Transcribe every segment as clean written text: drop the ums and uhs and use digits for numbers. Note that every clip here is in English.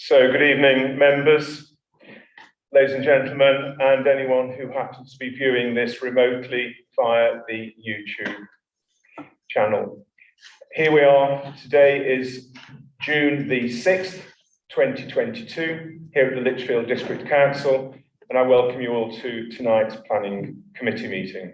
So good evening, members, ladies and gentlemen, and anyone who happens to be viewing this remotely via the YouTube channel. Here we are. Today is June the 6th, 2022, here at the Lichfield District Council, and I welcome you all to tonight's Planning Committee meeting.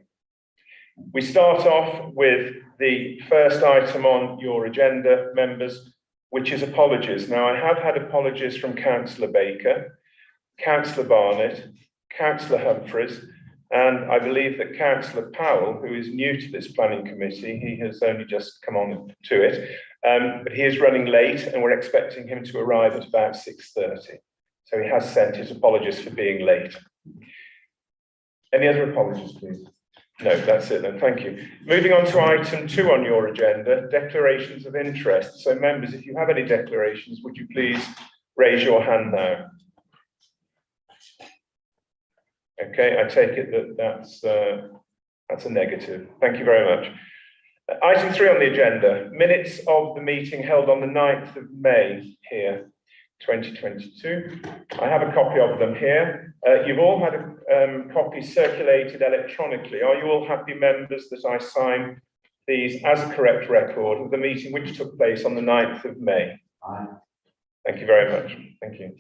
We start off with the first item on your agenda, members, which is apologies. Now, I have had apologies from Councillor Baker, Councillor Barnett, Councillor Humphreys, and I believe that Councillor Powell, who is new to this planning committee, he has only just come on to it, but he is running late and we're expecting him to arrive at about 6:30. So he has sent his apologies for being late. Any other apologies, please? No, that's it then, thank you. Moving on to item 2 on your agenda, declarations of interest. So members, if you have any declarations, would you please raise your hand now? Okay, I take it that that's a negative. Thank you very much. Item 3 on the agenda, minutes of the meeting held on the 9th of May here, 2022. I have a copy of them here. You've all had a copy circulated electronically. Are you all happy, members, that I sign these as a correct record of the meeting which took place on the 9th of May? Aye. Thank you very much. Thank you.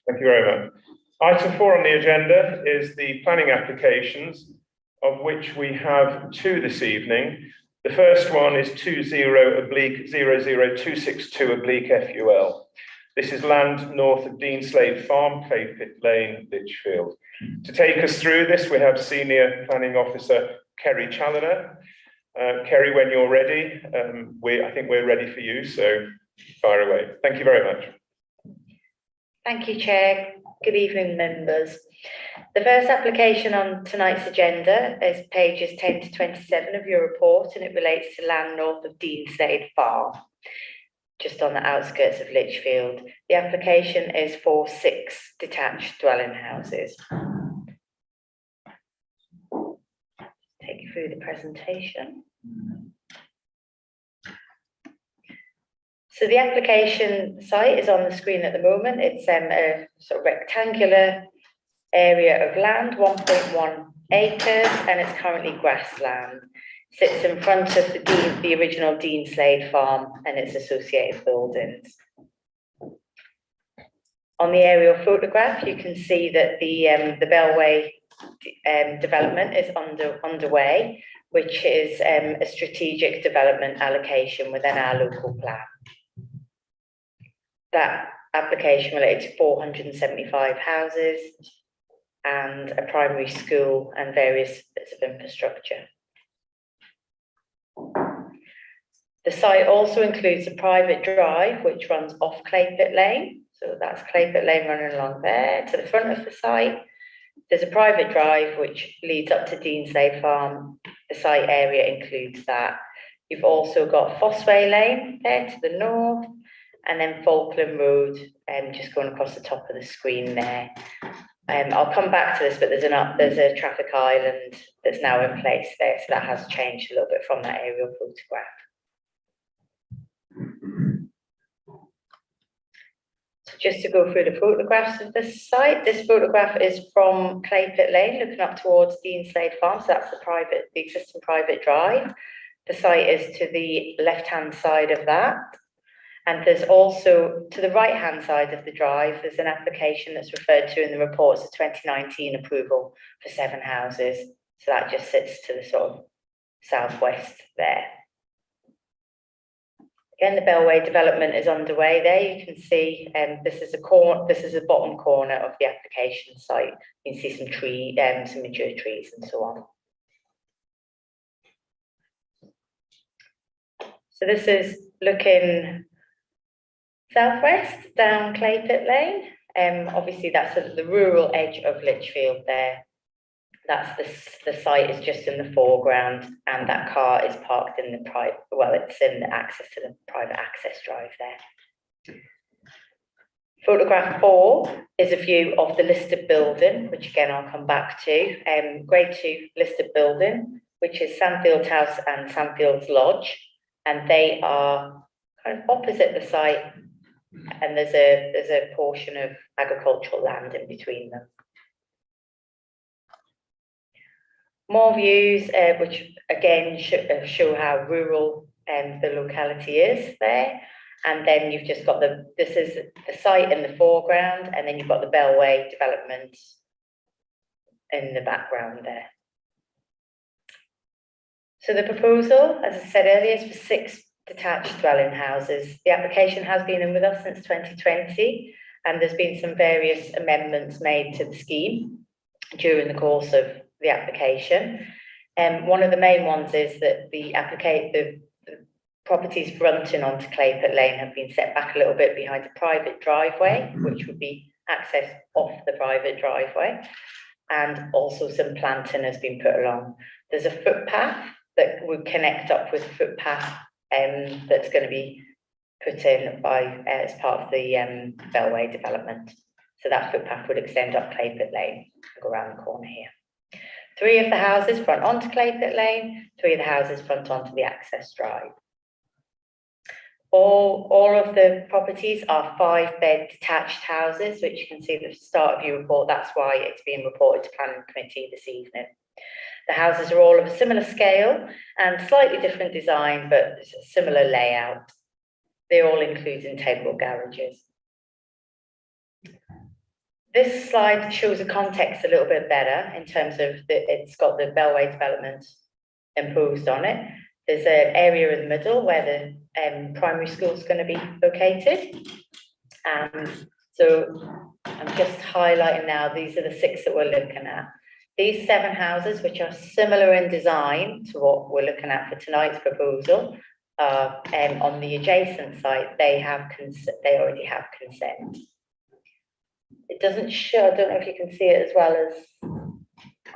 Thank you very much. Item 4 on the agenda is the planning applications, of which we have 2 this evening. The first one is 20/00262/FUL. This is land north of Deanslade Farm, Clay Pit Lane, Lichfield. To take us through this, we have Senior Planning Officer Kerry Challoner. Kerry, when you're ready, I think we're ready for you, so fire away. Thank you very much. Thank you, Chair. Good evening, members. The first application on tonight's agenda is pages 10 to 27 of your report, and it relates to land north of Deanslade Farm, just on the outskirts of Lichfield. The application is for 6 detached dwelling houses. Take you through the presentation. So the application site is on the screen at the moment. It's a sort of rectangular area of land, 1.1 acres, and it's currently grassland. Sits in front of the original Deanslade Farm and its associated buildings. On the aerial photograph, you can see that the Bellway development is underway, which is a strategic development allocation within our local plan. That application relates to 475 houses and a primary school and various bits of infrastructure. The site also includes a private drive which runs off Clay Pit Lane. So that's Clay Pit Lane running along there to the front of the site. There's a private drive which leads up to Deanslade Farm. The site area includes that. You've also got Fossway Lane there to the north, and then Falkland Road, just going across the top of the screen there. I'll come back to this, but there's a traffic island that's now in place there, so that has changed a little bit from that aerial photograph. So just to go through the photographs of this site, this photograph is from Clay Pit Lane, looking up towards Deanslade Farm, so that's the existing private drive. The site is to the left-hand side of that. And there's also, to the right-hand side of the drive, there's an application that's referred to in the reports of 2019 approval for 7 houses. So that just sits to the sort of southwest there. Again, the Bellway development is underway there. You can see this is the bottom corner of the application site. You can see some some mature trees and so on. So this is looking southwest down Clay Pit Lane. Obviously that's at the rural edge of Lichfield there. That's the site is just in the foreground, and that car is parked in the it's in the access to the private access drive there. Photograph 4 is a view of the listed building, which again I'll come back to. Grade 2 listed building, which is Sandfields House and Sandfields Lodge, and they are kind of opposite the site, and there's a portion of agricultural land in between them. More views, which again show how rural the locality is there. And then you've just got this is the site in the foreground, and then you've got the Bellway development in the background there. So the proposal, as I said earlier, is for 6 detached dwelling houses. The application has been in with us since 2020, and there's been some various amendments made to the scheme during the course of the application. One of the main ones is that the properties fronting onto Claypit Lane have been set back a little bit behind a private driveway, which would be accessed off the private driveway, and also some planting has been put along. There's a footpath that would connect up with a footpath that's going to be put in by as part of the Bellway development. So that footpath would extend up Claypit Lane and go around the corner here. 3 of the houses front onto Claypit Lane, 3 of the houses front onto the access drive. All of the properties are 5-bed detached houses, which you can see at the start of your report. That's why it's being reported to Planning Committee this evening. The houses are all of a similar scale and slightly different design, but similar layout. They all include integral garages. This slide shows the context a little bit better in terms of it's got the Bellway development imposed on it. There's an area in the middle where the primary school is going to be located. So I'm just highlighting now, these are the 6 that we're looking at. These 7 houses, which are similar in design to what we're looking at for tonight's proposal, on the adjacent site, they already have consent. It doesn't show, I don't know if you can see it as well as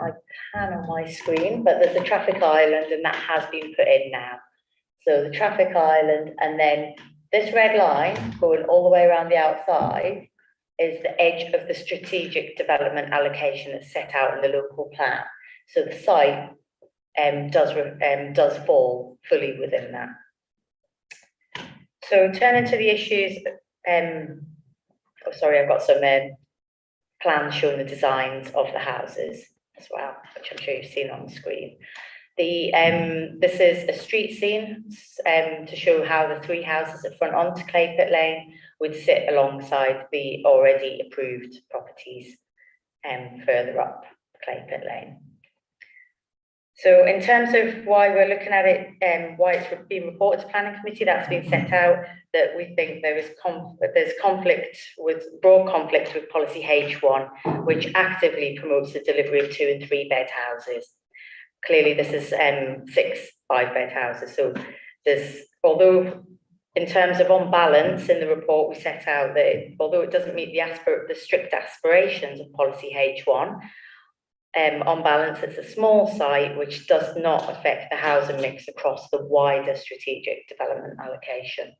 I can on my screen, but there's a traffic island and that has been put in now. So the traffic island, and then this red line going all the way around the outside is the edge of the strategic development allocation that's set out in the local plan. So the site does fall fully within that. So turning to the issues, oh sorry, I've got some plans showing the designs of the houses as well, which I'm sure you've seen on the screen. This is a street scene to show how the 3 houses that front onto Claypit Lane would sit alongside the already approved properties further up Claypit Lane. So in terms of why we're looking at it, why it's been reported to Planning Committee, that's been set out that we think there's broad conflict with policy H1, which actively promotes the delivery of 2- and 3-bed houses. Clearly, this is 6 5-bed houses. So although in terms of on balance in the report, we set out that although it doesn't meet the strict aspirations of policy H1, on balance, it's a small site which does not affect the housing mix across the wider strategic development allocation.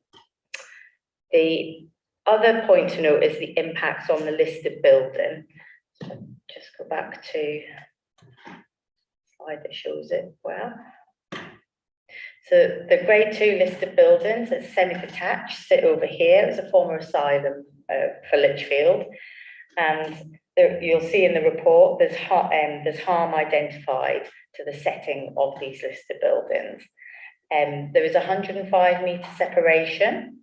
The other point to note is the impacts on the listed building. So just go back to the slide that shows it well. So the grade 2 listed buildings, it's semi-detached, sit over here. It's a former asylum for Lichfield, and you'll see in the report there's harm identified to the setting of these listed buildings. There is 105-metre separation,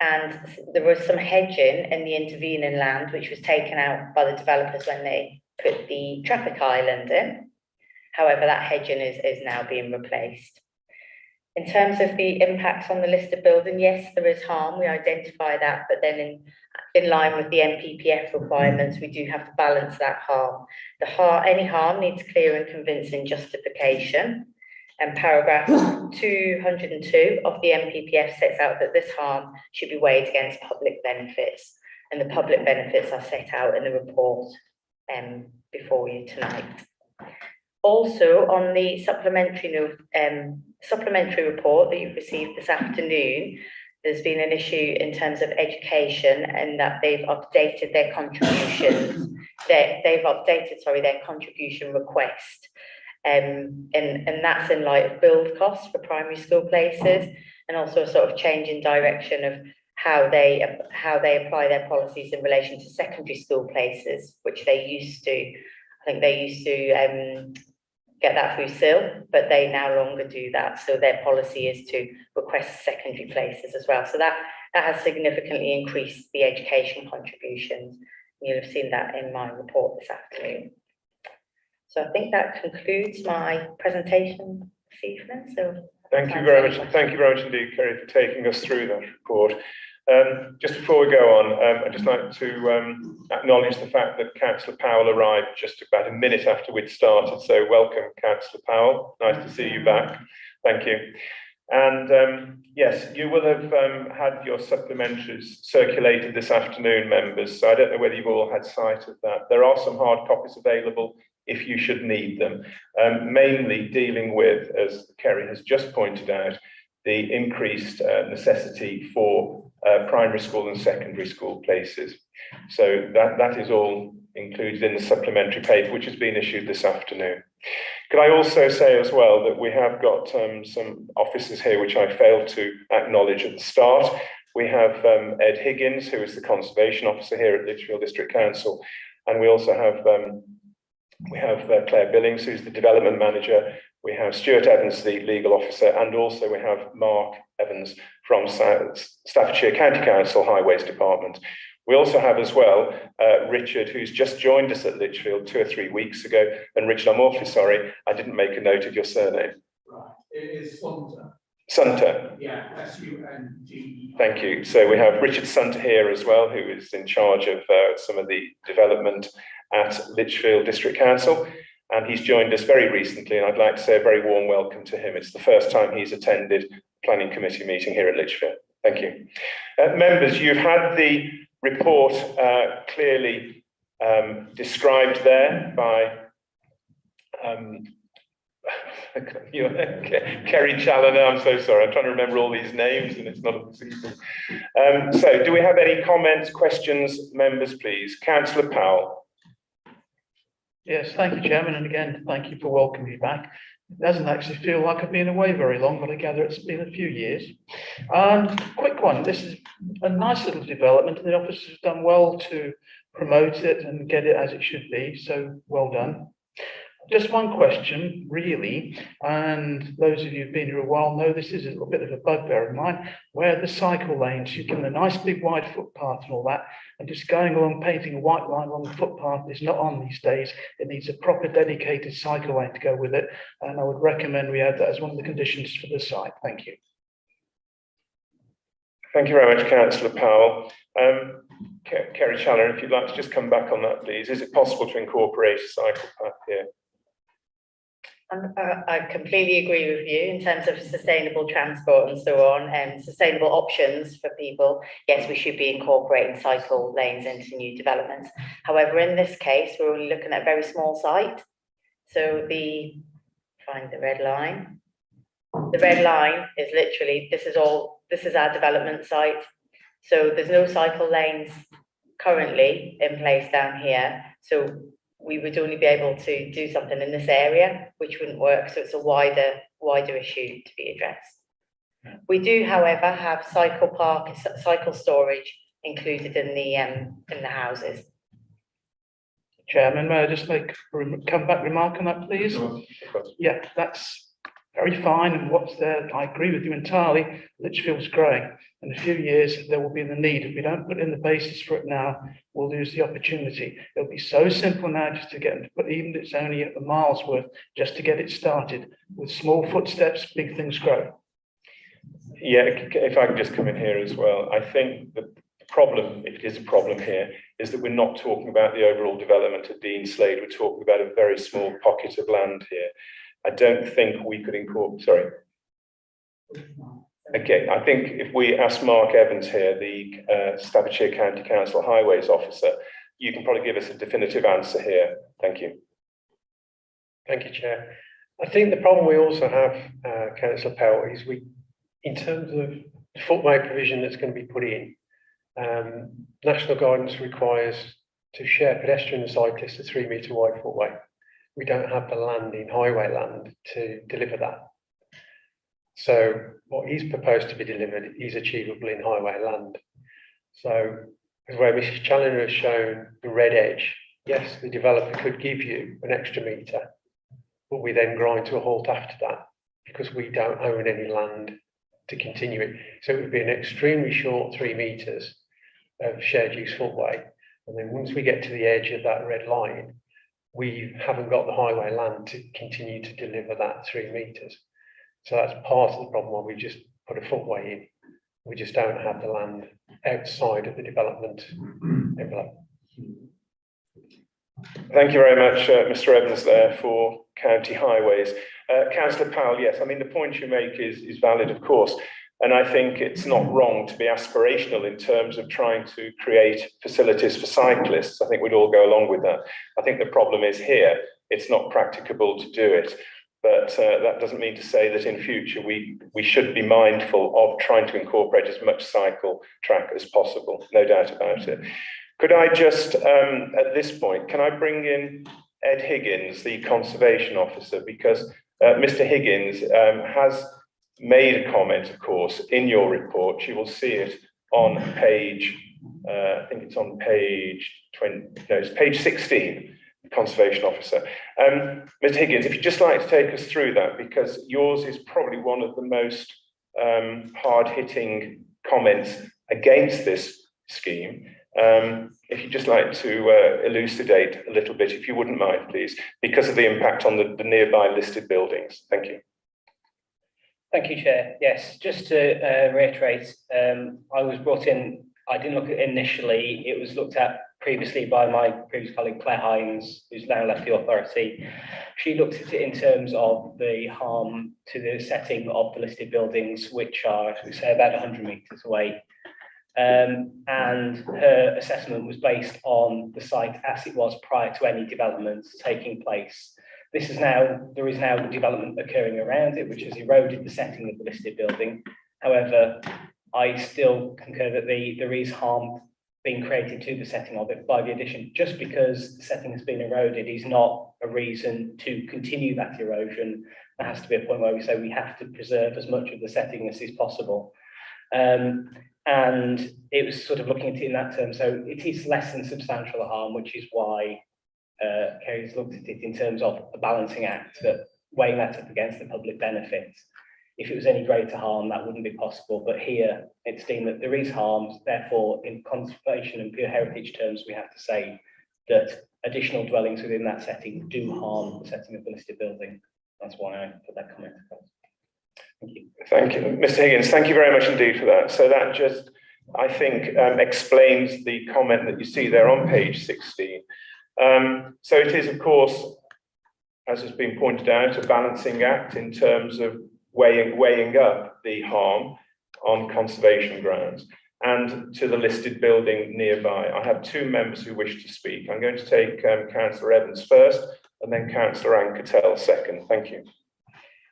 and there was some hedging in the intervening land which was taken out by the developers when they put the traffic island in. However, that hedging is now being replaced. In terms of the impacts on the listed building, yes, there is harm. We identify that, but then in line with the NPPF requirements, we do have to balance that harm. Any harm needs clear and convincing justification. And paragraph 202 of the NPPF sets out that this harm should be weighed against public benefits, and the public benefits are set out in the report before you tonight. Also, on the supplementary report that you've received this afternoon, there's been an issue in terms of education and that they've updated their contributions. They've updated, sorry, their contribution request. And that's in light of build costs for primary school places, and also a sort of change in direction of how they apply their policies in relation to secondary school places, which they used to, I think they used to get that through SIL, but they no longer do that. So their policy is to request secondary places as well. So that has significantly increased the education contributions. You'll have seen that in my report this afternoon. So I think that concludes my presentation this evening. So thank you very much. Thank you very much indeed, Kerry, for taking us through that report. Just before we go on, I'd just like to acknowledge the fact that Councillor Powell arrived just about a minute after we'd started. So welcome, Councillor Powell. Nice to see you back. Thank you. And yes, you will have had your supplementaries circulated this afternoon, members. So I don't know whether you've all had sight of that. There are some hard copies available if you should need them, mainly dealing with, as Kerry has just pointed out, the increased necessity for primary school and secondary school places. So that is all included in the supplementary paper, which has been issued this afternoon. Could I also say as well that we have got some officers here which I failed to acknowledge at the start. We have Ed Higgins, who is the Conservation Officer here at Lichfield District Council, and we also have Claire Billings, who's the Development Manager. We have Stuart Evans, the Legal Officer, and also we have Mark Evans from Staffordshire County Council Highways Department. We also have as well Richard, who's just joined us at Lichfield 2 or 3 weeks ago. And Richard, I'm awfully sorry, I didn't make a note of your surname. Right, it is Sunter. Sunter. Yeah, S-U-N-T-E. Thank you. So we have Richard Sunter here as well, who is in charge of some of the development at Lichfield District Council. And he's joined us very recently, and I'd like to say a very warm welcome to him. It's the first time he's attended a planning committee meeting here at Lichfield. Thank you. Members, you've had the report clearly described there by Kerry Challoner. I'm so sorry, I'm trying to remember all these names and it's not a system. So do we have any comments, questions, members, please? Councillor Powell. Yes, thank you, Chairman, and again, thank you for welcoming me back. It doesn't actually feel like I've been away very long, but I gather it's been a few years. Quick one, this is a nice little development, and the office has done well to promote it and get it as it should be, so well done. Just one question, really, and those of you who've been here a while know this is a little bit of a bugbear of mine, where the cycle lanes, you've given a nice big wide footpath and all that, and just going along painting a white line along the footpath is not on these days. It needs a proper dedicated cycle lane to go with it, and I would recommend we add that as one of the conditions for the site. Thank you. Thank you very much, Councillor Powell. Kerry Challoner, if you'd like to just come back on that, please. Is it possible to incorporate a cycle path here? I completely agree with you in terms of sustainable transport and so on, and sustainable options for people. Yes, we should be incorporating cycle lanes into new developments. However, in this case, we're only looking at a very small site. So find the red line. The red line is literally, this is our development site. So there's no cycle lanes currently in place down here. So we would only be able to do something in this area, which wouldn't work. So it's a wider issue to be addressed. We do, however, have cycle storage included in the houses. Chairman, may I just make a comeback remark on that, please? Yeah, that's very fine, and what's there, I agree with you entirely. Lichfield's growing. In a few years, there will be the need. If we don't put in the basis for it now, we'll lose the opportunity. It'll be so simple now just to get them to put, even if it's only a mile's worth, just to get it started. With small footsteps, big things grow. Yeah, if I can just come in here as well. I think the problem, if it is a problem here, is that we're not talking about the overall development of Dean Slade. We're talking about a very small pocket of land here. I don't think we could incorporate, sorry. Okay, I think if we ask Mark Evans here, the Staffordshire County Council Highways Officer, you can probably give us a definitive answer here. Thank you. Thank you, Chair. I think the problem we also have, Councillor Powell, is in terms of the footway provision that's going to be put in, national guidance requires to share pedestrian and cyclists a 3 metre wide footway. We don't have the land in highway land to deliver that. So what is proposed to be delivered is achievable in highway land. So as where Mrs. Challoner has shown the red edge, yes, the developer could give you an extra metre, but we then grind to a halt after that because we don't own any land to continue it. So it would be an extremely short 3 metres of shared use footway. And then once we get to the edge of that red line, we haven't got the highway land to continue to deliver that 3 metres. So that's part of the problem why we just put a footway in. We just don't have the land outside of the development envelope. Thank you very much, Mr. Evans, there for County Highways. Councillor Powell, yes, I mean, the point you make is valid, of course. And I think it's not wrong to be aspirational in terms of trying to create facilities for cyclists. I think we'd all go along with that. I think the problem is here, it's not practicable to do it. But that doesn't mean to say that in future we should be mindful of trying to incorporate as much cycle track as possible, no doubt about it. Could I just, at this point, can I bring in Ed Higgins, the Conservation Officer, because Mr. Higgins has made a comment, of course, in your report. You will see it on page, I think it's on page 20, no, it's page 16, the Conservation Officer. Mr. Higgins, if you'd just like to take us through that, because yours is probably one of the most hard-hitting comments against this scheme. If you'd just like to elucidate a little bit, if you wouldn't mind, please, because of the impact on the nearby listed buildings. Thank you. Thank you, Chair. Yes, just to reiterate, I was brought in, I didn't look at it initially, it was looked at previously by my previous colleague Claire Hines, who's now left the authority. She looked at it in terms of the harm to the setting of the listed buildings, which are, as we say, about 100 metres away. And her assessment was based on the site as it was prior to any developments taking place. There is now development occurring around it, which has eroded the setting of the listed building. However, I still concur that there is harm being created to the setting of it by the addition. Just because the setting has been eroded is not a reason to continue that erosion. There has to be a point where we say we have to preserve as much of the setting as is possible. And it was sort of looking at it in that term. So it is less than substantial harm, which is why Kerry's looked at it in terms of a balancing act, that weighing that up against the public benefits. If it was any greater harm, that wouldn't be possible. But here, it's deemed that there is harm. Therefore, in conservation and pure heritage terms, we have to say that additional dwellings within that setting do harm the setting of the listed building. That's why I put that comment across. Thank you. Thank you, Mr. Higgins. Thank you very much indeed for that. So that just, I think, explains the comment that you see there on page 16. So it is, of course, as has been pointed out, a balancing act in terms of weighing up the harm on conservation grounds and to the listed building nearby. I have two members who wish to speak. I'm going to take Councillor Evans first and then Councillor Anketel second. Thank you.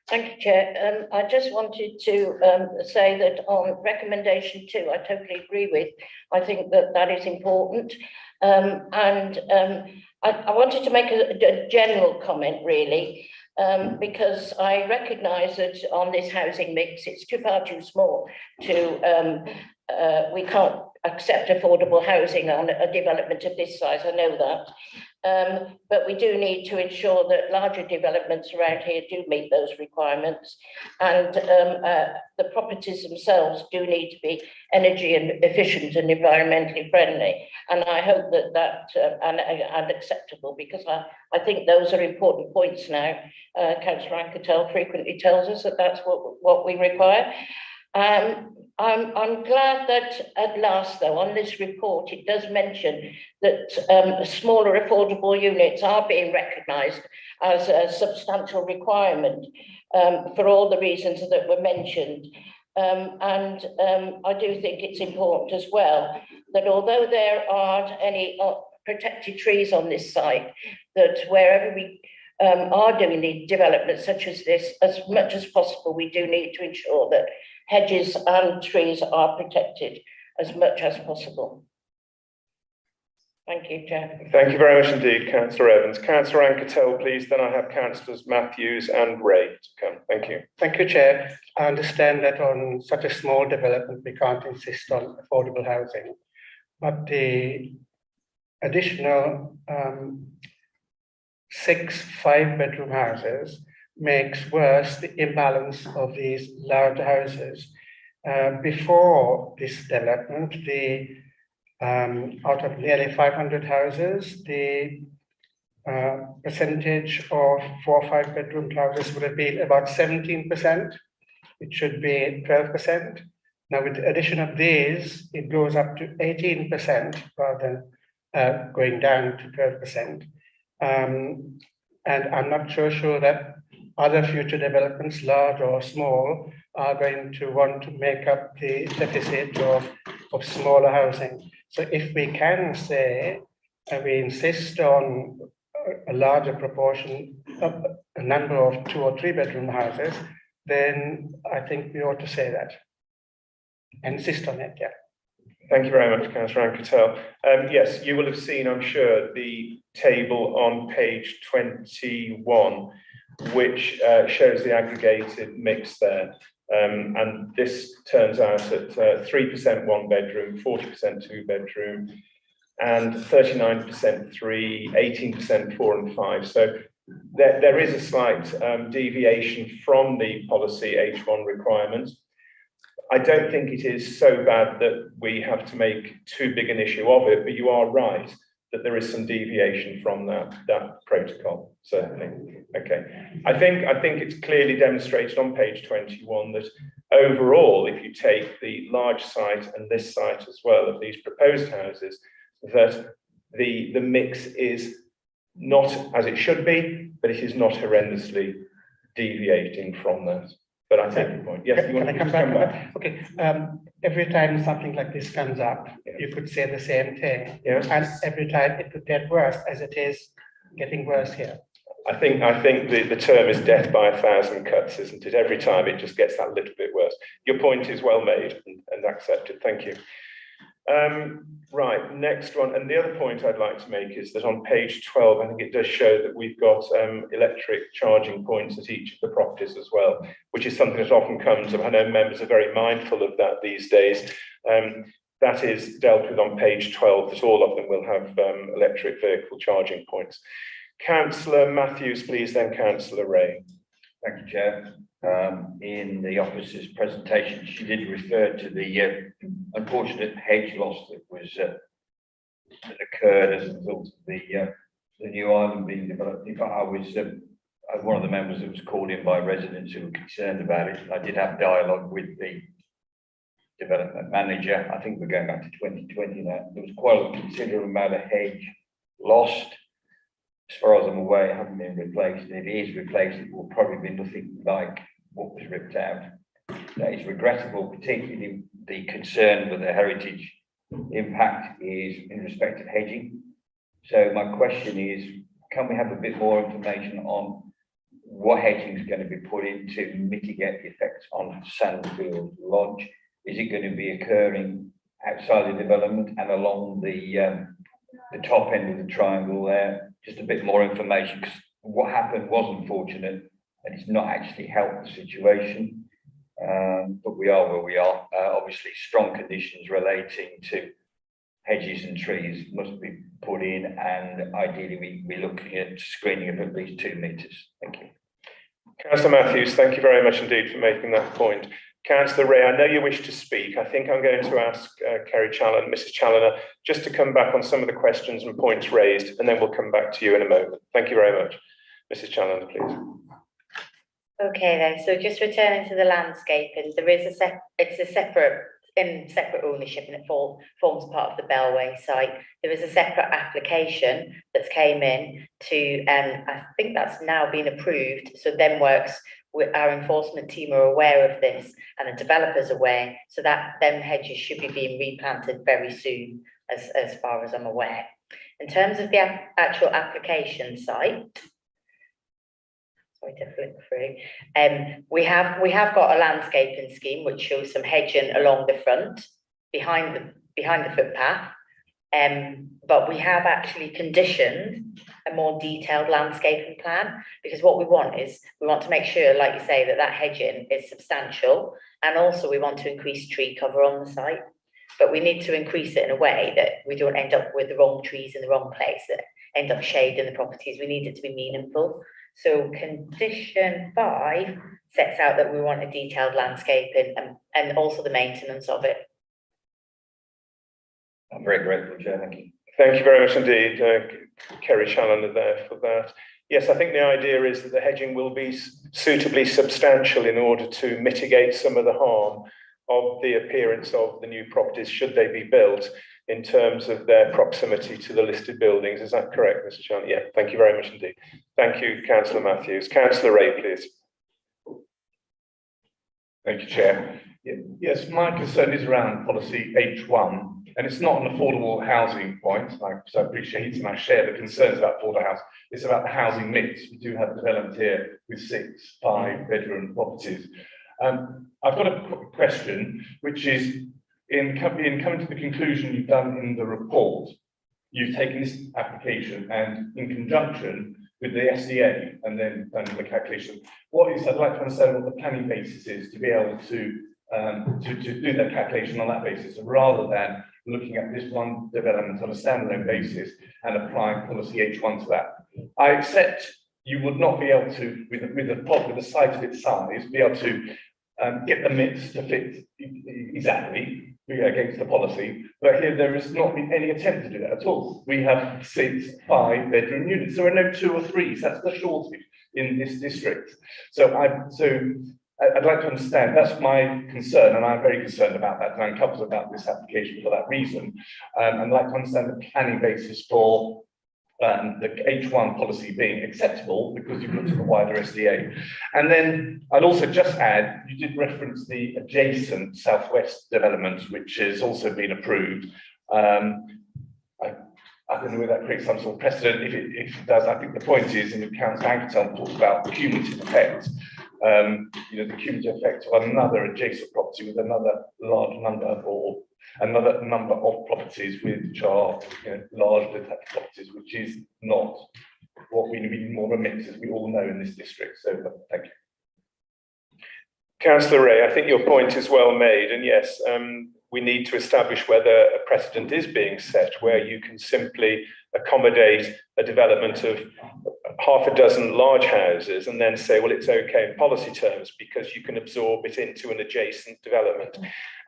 Thank you, Chair. I just wanted to say that on recommendation 2, I totally agree with. I think that is important. I wanted to make a general comment, really, because I recognise that on this housing mix, it's far too small to, we can't accept affordable housing on a development of this size, I know that. But we do need to ensure that larger developments around here do meet those requirements, and the properties themselves do need to be energy and efficient and environmentally friendly. And I hope that and acceptable, because I think those are important points now. Councillor Anketel frequently tells us that that's what we require. I'm glad that at last, though, on this report, it does mention that smaller affordable units are being recognised as a substantial requirement for all the reasons that were mentioned. I do think it's important as well that although there aren't any protected trees on this site, that wherever we are doing the development such as this, as much as possible, we do need to ensure that hedges and trees are protected as much as possible. Thank you, Chair. Thank you very much indeed, Councillor Evans. Councillor Anketel, please. Then I have Councillors Matthews and Ray to come. Thank you. Thank you, Chair. I understand that on such a small development, we can't insist on affordable housing, but the additional 6 5-bedroom houses makes worse the imbalance of these large houses. Before this development, out of nearly 500 houses, the percentage of 4 or 5-bedroom houses would have been about 17%. It should be 12%. Now, with the addition of these, it goes up to 18% rather than going down to 12%. And I'm not sure that other future developments, large or small, are going to want to make up the deficit of smaller housing. So if we can say, and we insist on a larger proportion of a number of 2 or 3-bedroom houses, then I think we ought to say that. Insist on it, yeah. Thank you very much, Councillor Anketel. Yes, you will have seen, I'm sure, the table on page 21, which shows the aggregated mix there. And this turns out at 3% 1-bedroom, 40% 2-bedroom, and 39% 3, 18% 4 and 5. So there is a slight deviation from the policy H1 requirement. I don't think it is so bad that we have to make too big an issue of it, but you are right that there is some deviation from that protocol, certainly. Okay, I think it's clearly demonstrated on page 21 that overall, if you take the large site and this site as well of these proposed houses, that the mix is not as it should be, but it is not horrendously deviating from that. But I take your point. Yes, you want to come back? Okay. Every time something like this comes up, you could say the same thing. Yeah. And every time it could get worse, as it is getting worse here. I think the term is death by 1,000 cuts, isn't it? Every time it just gets that little bit worse. Your point is well made and accepted. Thank you. Right, next one. And the other point I'd like to make is that on page 12, I think it does show that we've got electric charging points at each of the properties as well, which is something that often comes up. I know members are very mindful of that these days. That is dealt with on page 12, that all of them will have electric vehicle charging points. Councillor Matthews, please, then Councillor Ray. Thank you, Chair. In the officer's presentation, she did refer to the unfortunate hedge loss that occurred as a result of the new island being developed. In fact, I was one of the members that was called in by residents who were concerned about it. I did have dialogue with the development manager. I think we're going back to 2020 now. There was quite a considerable amount of hedge lost. As far as I'm aware, it hasn't been replaced. If it is replaced, it will probably be nothing like what was ripped out. That is regrettable, particularly the concern with the heritage impact is in respect of hedging. So my question is, can we have a bit more information on what hedging is going to be put in to mitigate the effects on Sandfield Lodge? Is it going to be occurring outside the development and along the top end of the triangle there? Just a bit more information, because what happened was unfortunate and it's not actually helped the situation. But we are where we are. Obviously, strong conditions relating to hedges and trees must be put in, and ideally we're looking at screening of at least 2 metres. Thank you. Councillor Matthews, thank you very much indeed for making that point. Councillor Ray, I know you wish to speak. I think I'm going to ask Kerry Challoner, Mrs. Challoner, just to come back on some of the questions and points raised, and then we'll come back to you in a moment. Thank you very much. Mrs. Challoner, please. Okay then, so just returning to the landscaping, there is it's a separate ownership, and it forms part of the Bellway site. There is a separate application that's came in to, I think that's now been approved. So then works with our enforcement team are aware of this, and the developers aware. So that them hedges should be being replanted very soon, as far as I'm aware. In terms of the actual application site, sorry to flick through. We have got a landscaping scheme which shows some hedging along the front, behind the footpath. But we have actually conditioned a more detailed landscaping plan, because what we want to make sure, like you say, that hedging is substantial, and also we want to increase tree cover on the site. But we need to increase it in a way that we don't end up with the wrong trees in the wrong place that end up shading the properties. We need it to be meaningful. So condition 5 sets out that we want a detailed landscaping and also the maintenance of it. I'm very grateful, Chair, thank you. Thank you very much indeed, Kerry Challoner there for that. Yes, I think the idea is that the hedging will be suitably substantial in order to mitigate some of the harm of the appearance of the new properties, should they be built, in terms of their proximity to the listed buildings. Is that correct, Mr. Challoner? Yeah, thank you very much indeed. Thank you, Councillor Matthews. Councillor Ray, please. Thank you, Chair. Yes, my concern is around policy H1, and it's not an affordable housing point. I appreciate and I share the concerns about affordable housing. It's about the housing mix. We do have development here with 6 5-bedroom properties. I've got a question, which is in coming to the conclusion you've done in the report, you've taken this application and in conjunction with the SDA and then done the calculation. I'd like to understand what the planning basis is to be able to do that calculation on that basis, rather than looking at this one development on a standalone basis and applying policy H1 to that. I accept you would not be able to, with the site of its size, be able to get the mix to fit exactly against the policy, but here there has not been any attempt to do that at all. We have 6 5-bedroom units. There are no 2 or 3s. That's the shortage in this district. So I'd like to understand, that's my concern, and I'm very concerned about that, and I'm comfortable about this application for that reason. I'd like to understand the planning basis for the H1 policy being acceptable, because you've looked at the wider SDA. And then I'd also just add, you did reference the adjacent southwest development, which has also been approved. I don't know whether that creates some sort of precedent. If it does, I think the point is, in the Council Ankerton talks about the cumulative effect. The cumulative effect of another adjacent property with another large number, or another number of properties which are large detached properties, which is not what we need, more of a mix, as we all know, in this district. So thank you. Councillor Ray, I think your point is well made, and yes, we need to establish whether a precedent is being set where you can simply accommodate a development of half a dozen large houses and then say, well, it's okay in policy terms because you can absorb it into an adjacent development.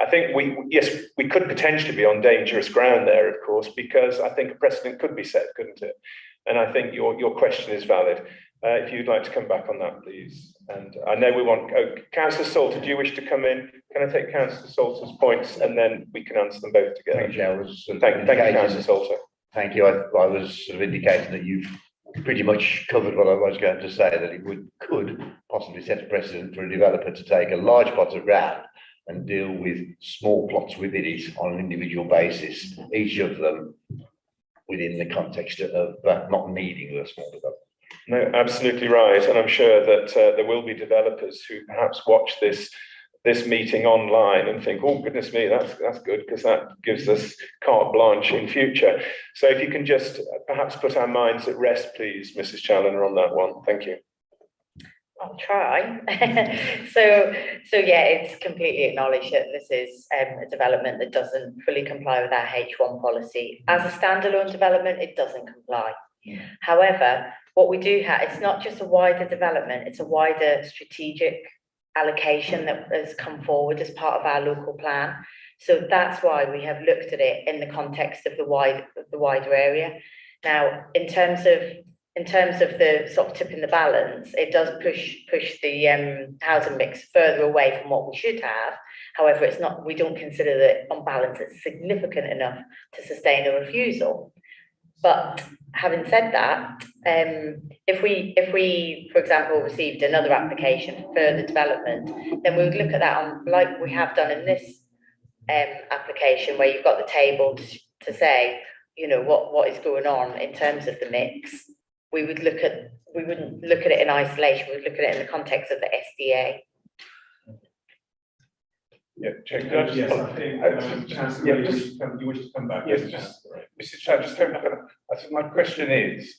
I think we could potentially be on dangerous ground there, of course, because I think a precedent could be set, couldn't it? And I think your question is valid. If you'd like to come back on that, please. And I know we want, Councillor Salter, do you wish to come in? Can I take Councillor Salter's points and then we can answer them both together? Thank you, Thank you, Councillor Salter. Thank you. I was sort of indicating that you've pretty much covered what I was going to say, that it could possibly set a precedent for a developer to take a large plot of ground and deal with small plots within it on an individual basis, each of them within the context of not needing a small development. No, absolutely right. And I'm sure that there will be developers who perhaps watch this meeting online and think, oh, goodness me, that's good, because that gives us carte blanche in future. So if you can just perhaps put our minds at rest, please, Mrs. Challoner, on that one. Thank you. I'll try. So yeah, it's completely acknowledged that this is a development that doesn't fully comply with our H1 policy. As a standalone development, it doesn't comply. Yeah. However, what we do have, it's not just a wider development, it's a wider strategic allocation that has come forward as part of our local plan. So that's why we have looked at it in the context of the wider area. Now, in terms of the sort of tipping the balance, it does push the housing mix further away from what we should have. However, it's not. We don't consider that on balance it's significant enough to sustain a refusal. But having said that, if we, for example, received another application for further development, then we would look at that on, like we have done in this application, where you've got the table to say, what is going on in terms of the mix. We would look at we wouldn't look at it in isolation, we'd look at it in the context of the SDA. Yeah, Chair, could I just? Yes, I think, Councillor Yeah, Ray, just- you wish to come back? Yes, just, Mr. Chair, just going back, I think my question is,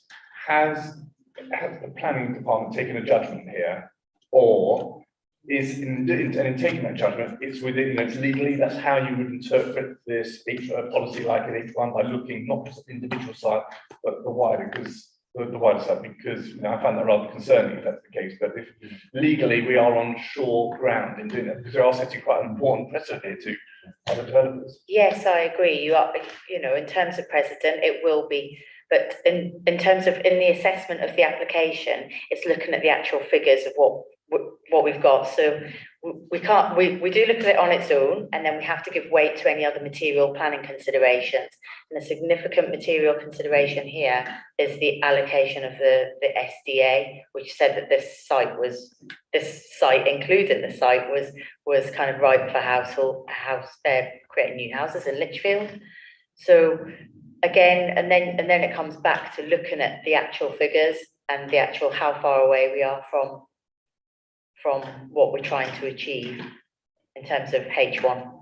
has the planning department taken a judgment here? Or is in taking that judgment, it's within, it's legally, that's how you would interpret this policy like in H1 by looking not just at the individual site, but the wider, because the wider side, because I find that rather concerning if that's the case. But if legally we are on sure ground in doing that, because there are setting quite an important precedent here to other developers. Yes, I agree. You are, in terms of precedent, it will be. But in terms of in the assessment of the application, it's looking at the actual figures of what we've got. So we can't, we do look at it on its own, and then we have to give weight to any other material planning considerations. And a significant material consideration here is the allocation of the SDA, which said that this site, including the site, was kind of ripe for creating new houses in Lichfield. So again, and then it comes back to looking at the actual figures and the actual how far away we are from what we're trying to achieve in terms of H1.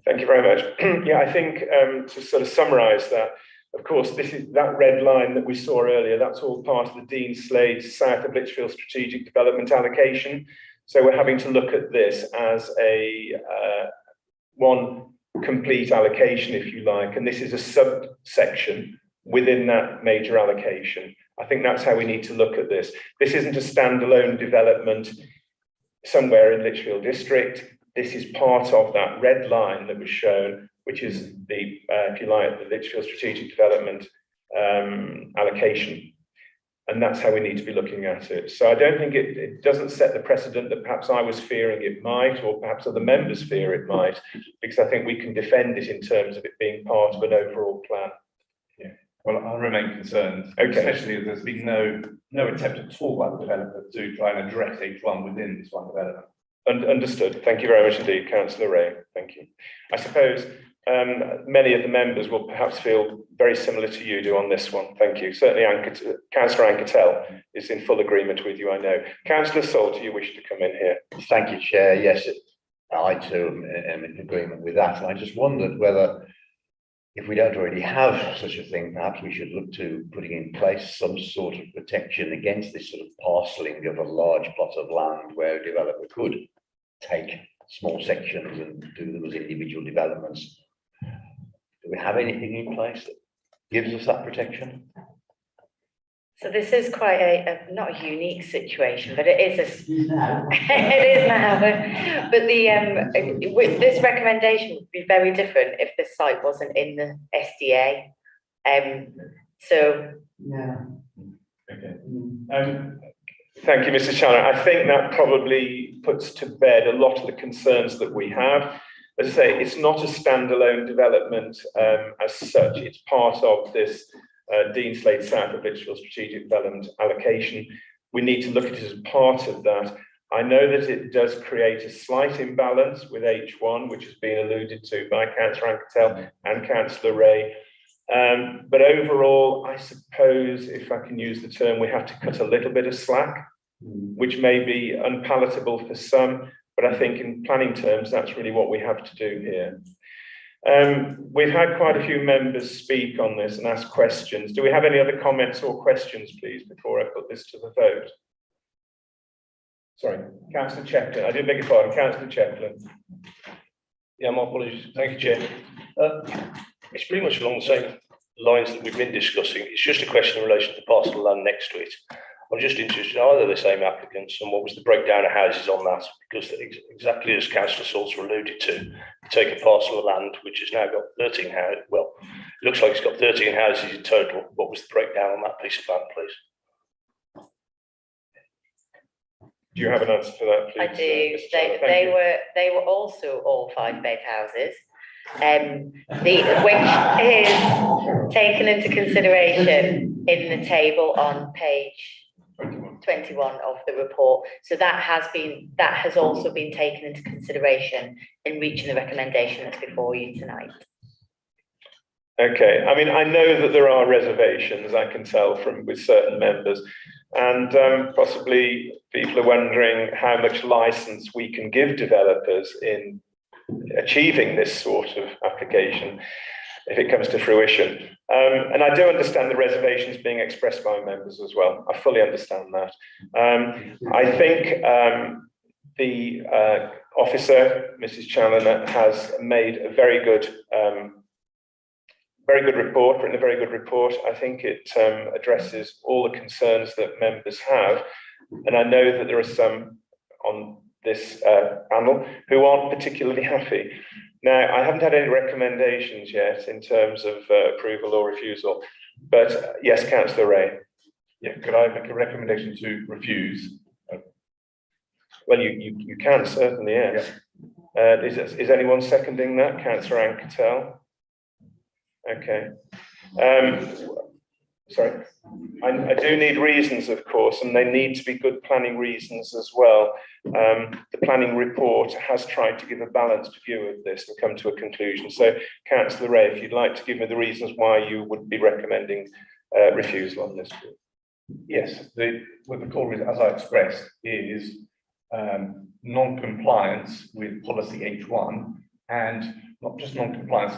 Thank you very much. Yeah, I think to sort of summarise that, of course, this is that red line that we saw earlier, that's all part of the Dean Slade South of Lichfield Strategic Development Allocation. So we're having to look at this as a one complete allocation, if you like, and this is a subsection within that major allocation. I think that's how we need to look at this. This isn't a standalone development somewhere in Lichfield District. This is part of that red line that was shown, which is the, if you like, the Lichfield Strategic Development allocation. And that's how we need to be looking at it. So I don't think it doesn't set the precedent that perhaps I was fearing it might, or perhaps other members fear it might, because I think we can defend it in terms of it being part of an overall plan. Yeah, well, I remain concerned, especially as there's been no attempt at all by the developer to try and address H1 within this one development. Understood. Thank you very much indeed, Councillor Ray. Thank you. I suppose many of the members will perhaps feel very similar to you do on this one. Thank you. Certainly, Councillor Anketel is in full agreement with you, I know. Councillor Salt, do you wish to come in here? Thank you, Chair. Yes, I too am in agreement with that. And I just wondered whether, if we don't already have such a thing, perhaps we should look to putting in place some sort of protection against this sort of parceling of a large plot of land where a developer could take small sections and do them as individual developments. Do we have anything in place that gives us that protection? So this is quite not a unique situation, but it is it is now. But with this recommendation would be very different if the site wasn't in the SDA. So Yeah. Okay. Thank you, Mr. Chandler. I think that probably puts to bed a lot of the concerns that we have. As I say, it's not a standalone development as such. It's part of this Dean Slade South of Lichfield Strategic Development allocation. We need to look at it as part of that. I know that it does create a slight imbalance with H1, which has been alluded to by Councillor Anketel and Councillor Ray. But overall, I suppose, if I can use the term, we have to cut a little bit of slack, which may be unpalatable for some, but I think in planning terms, that's really what we have to do here. We've had quite a few members speak on this and ask questions. Do we have any other comments or questions, please, before I put this to the vote? Sorry, Councillor Chaplin. I did beg your pardon, Councillor Chaplin. Yeah, my apologies. Thank you, Chair. It's pretty much along the same lines that we've been discussing. It's just a question in relation to the parcel of land next to it. I'm just interested, are they the same applicants, and what was the breakdown of houses on that? Because exactly as Councillor Salter alluded to, you take a parcel of land which has now got 13 houses. Well, it looks like it's got 13 houses in total. What was the breakdown on that piece of land, please? Do you have an answer for that, please? I do. They were also all 5-bed houses, which is taken into consideration in the table on page 21 of the report. So that has also been taken into consideration in reaching the recommendation that's before you tonight. Okay, I mean, I know that there are reservations, I can tell with certain members. And possibly people are wondering how much license we can give developers in achieving this sort of application if it comes to fruition. And I do understand the reservations being expressed by members as well. I fully understand that. I think the officer, Mrs. Challoner, has made a very good report, written a very good report. I think it addresses all the concerns that members have. And I know that there are some on this panel who aren't particularly happy. Now, I haven't had any recommendations yet in terms of approval or refusal, but yes, Councillor Ray. Yeah, could I make a recommendation to refuse? Well, you can certainly, yes. Is anyone seconding that? Councillor Anketel? Okay. Sorry. I do need reasons, of course, and they need to be good planning reasons as well. The planning report has tried to give a balanced view of this and come to a conclusion. So, Councillor Ray, if you'd like to give me the reasons why you would be recommending refusal on this. Yes, what the core reason, as I expressed, is non-compliance with policy H1, and not just non-compliance,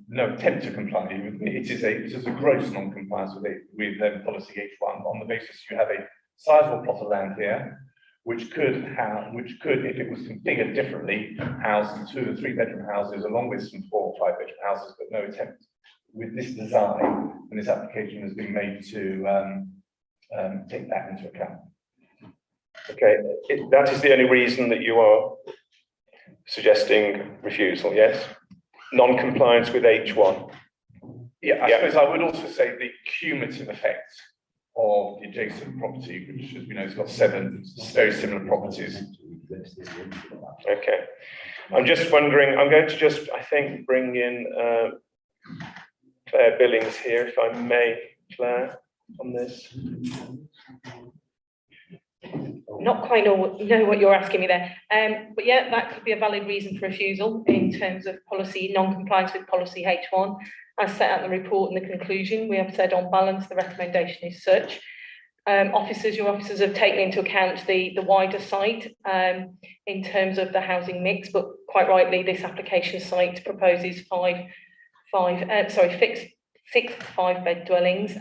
no attempt to comply. It is a gross non-compliance with policy H1 on the basis you have a sizable plot of land here, which could, if it was configured differently, house 2 or 3 bedroom houses along with some 4 or 5 bedroom houses, but no attempt with this design, and this application has been made to take that into account. Okay, that is the only reason that you are suggesting refusal, yes? Non-compliance with H1. Yeah, I suppose I would also say the cumulative effect of the adjacent property, which, as we know, has got 7 very similar properties. Okay, I'm just wondering, I'm going to just, I think, bring in Claire Billings here, if I may, Claire, on this. Not quite know what you're asking me there, but yeah, that could be a valid reason for refusal in terms of policy non-compliance with policy H1. As set out in the report and the conclusion, we have said on balance the recommendation is such. Your officers have taken into account the wider site in terms of the housing mix, but quite rightly, this application site proposes 6 5-bed dwellings,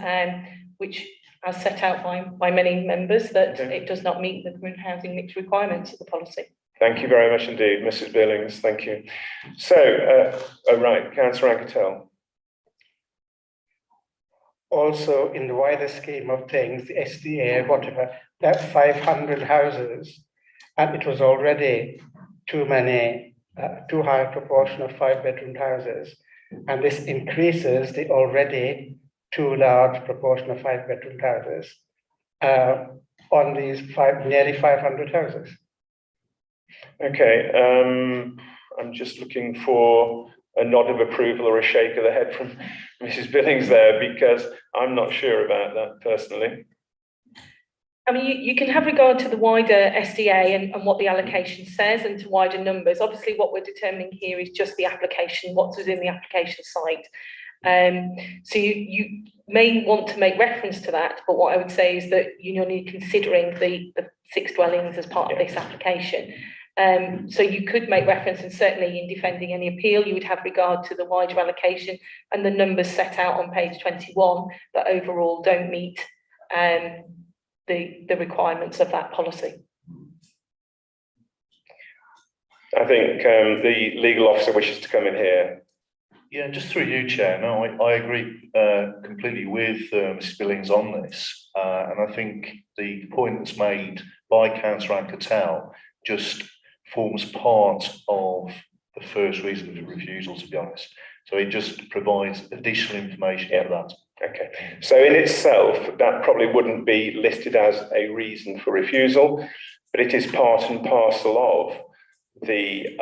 which, as set out by many members, that it does not meet the current housing mix requirements of the policy. Thank you very much indeed, Mrs. Billings. Thank you. So, right, Councillor Anketel. Also, in the wider scheme of things, the SDA, whatever, that 500 houses, and it was already too high proportion of 5-bedroom houses, and this increases the already too large proportion of 5-bedroom houses on these nearly 500 houses. Okay, I'm just looking for a nod of approval or a shake of the head from Mrs. Billings there, because I'm not sure about that personally. I mean, you can have regard to the wider SDA and what the allocation says and to wider numbers. Obviously, what we're determining here is just the application, what's within the application site. So you may want to make reference to that, but what I would say is that you're only considering the 6 dwellings as part of this application. So you could make reference, and certainly in defending any appeal, you would have regard to the wider allocation and the numbers set out on page 21 that overall don't meet the requirements of that policy. I think the legal officer wishes to come in here. Yeah, just through you, Chair. No, I agree completely with Mrs. Billings on this. And I think the point that's made by Councillor Anketel just forms part of the first reason for refusal, to be honest. So it just provides additional information for that. Okay, so in itself, that probably wouldn't be listed as a reason for refusal, but it is part and parcel of the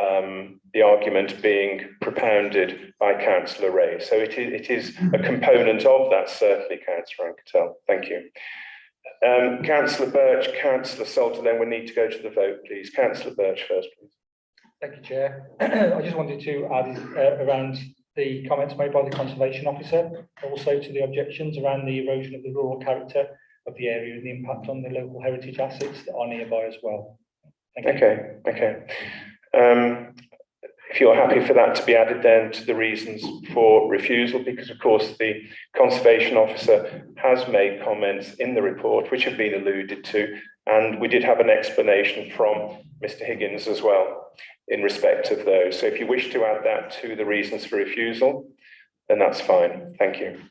argument being propounded by Councillor Ray. So it is a component of that, certainly, Councillor Anketel. Thank you. Councillor Birch, Councillor Salter, then we need to go to the vote, please. Councillor Birch first, please. Thank you, Chair. I just wanted to add around the comments made by the Conservation Officer, also to the objections around the erosion of the rural character of the area and the impact on the local heritage assets that are nearby as well. Thank you. Okay. If you're happy for that to be added then to the reasons for refusal, because of course the Conservation Officer has made comments in the report which have been alluded to, and we did have an explanation from Mr. Higgins as well in respect of those. So if you wish to add that to the reasons for refusal, then that's fine. Thank you.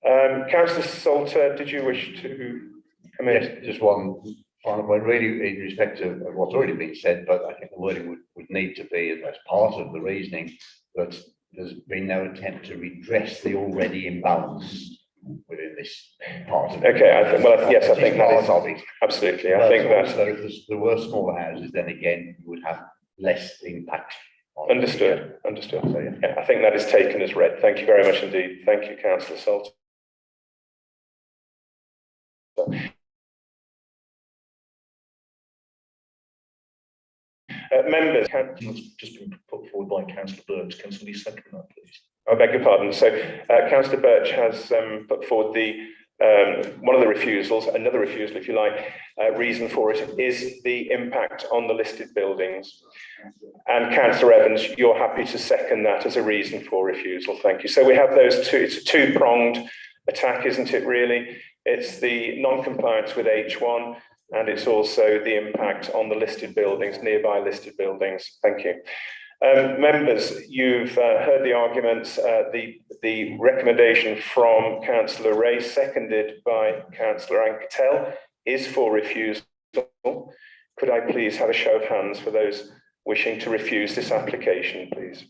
Councillor Salter, did you wish to come in? Yes, just one final point, really, in respect of what's already been said, but I think the wording would need to be as part of the reasoning that there's been no attempt to redress the already imbalance within this part of it. Okay, I think, well, yes, I think that is part of it. absolutely. I think that Also, if there were smaller houses, then again, you would have less impact. understood. So, yeah, I think that is taken as read. Thank you very much indeed. Thank you, Councillor Salter. Members, That's just been put forward by Councillor Birch. Can somebody second that, please? I beg your pardon. So Councillor Birch has put forward the one of the refusals, another refusal, if you like. Reason for it is the impact on the listed buildings. And Councillor Evans, you're happy to second that as a reason for refusal. Thank you. So we have those two. It's a two-pronged attack, isn't it, really? It's the non-compliance with H1, and it's also the impact on the listed buildings, nearby listed buildings. Thank you. Members, you've heard the arguments, the recommendation from Councillor Ray, seconded by Councillor Anketel, is for refusal. Could I please have a show of hands for those wishing to refuse this application, please?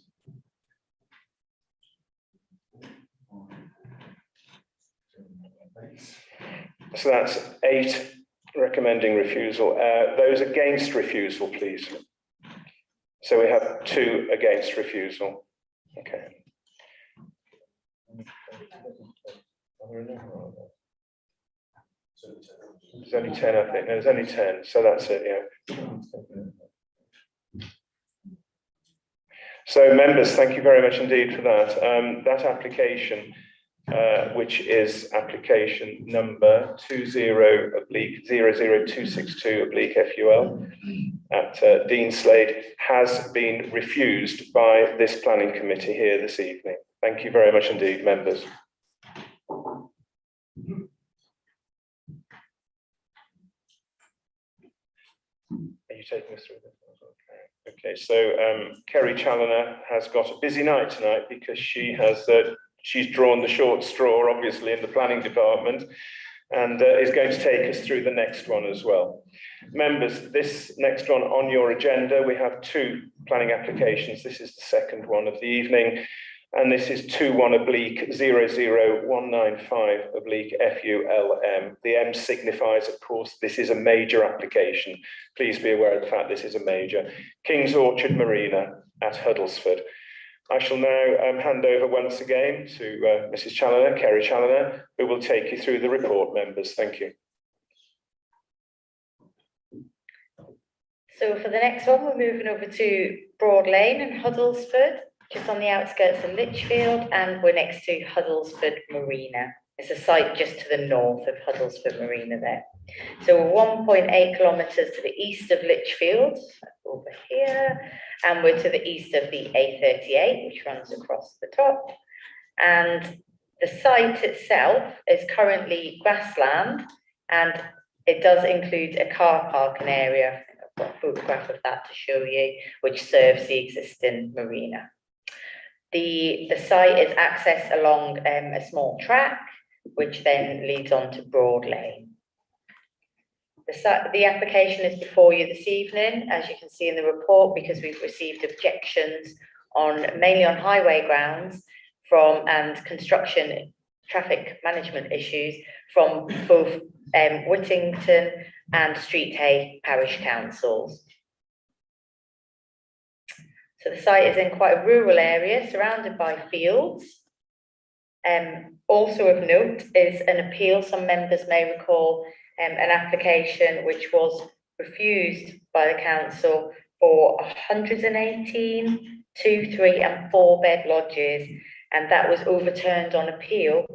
So that's 8 recommending refusal. Those against refusal, please. So we have 2 against refusal. Okay. There's only 10, I think. There's only 10, so that's it, yeah. So members, thank you very much indeed for that. That application, which is application number 20/00262/FUL at Deanslade, has been refused by this planning committee here this evening. Thank you very much indeed, members. Are you taking us through this? Okay, so Kerry Challoner has got a busy night tonight because she has she's drawn the short straw, obviously, in the planning department, and is going to take us through the next one as well. Members, this next one on your agenda, we have 2 planning applications. This is the second one of the evening, and this is 21/00195/FULM. The M signifies, of course, this is a major application. Please be aware of the fact this is a major. King's Orchard Marina at Huddlesford. I shall now hand over once again to Mrs. Challoner, Kerry Challoner, who will take you through the report, members. Thank you. So for the next one, we're moving over to Broad Lane in Huddlesford, just on the outskirts of Lichfield, and we're next to Huddlesford Marina. It's a site just to the north of Huddlesford Marina there. So we're 1.8 kilometres to the east of Lichfield, over here, and we're to the east of the A38, which runs across the top. And the site itself is currently grassland, and it does include a car parking area. I've got a photograph of that to show you, which serves the existing marina. The site is accessed along a small track, which then leads on to Broad Lane. The application is before you this evening, as you can see in the report, because we've received objections mainly on highway grounds and construction traffic management issues from both Whittington and Streathey parish councils. So the site is in quite a rural area, surrounded by fields. Also of note is an appeal. Some members may recall an application which was refused by the council for 118 2-, 3- and 4-bed lodges, and that was overturned on appeal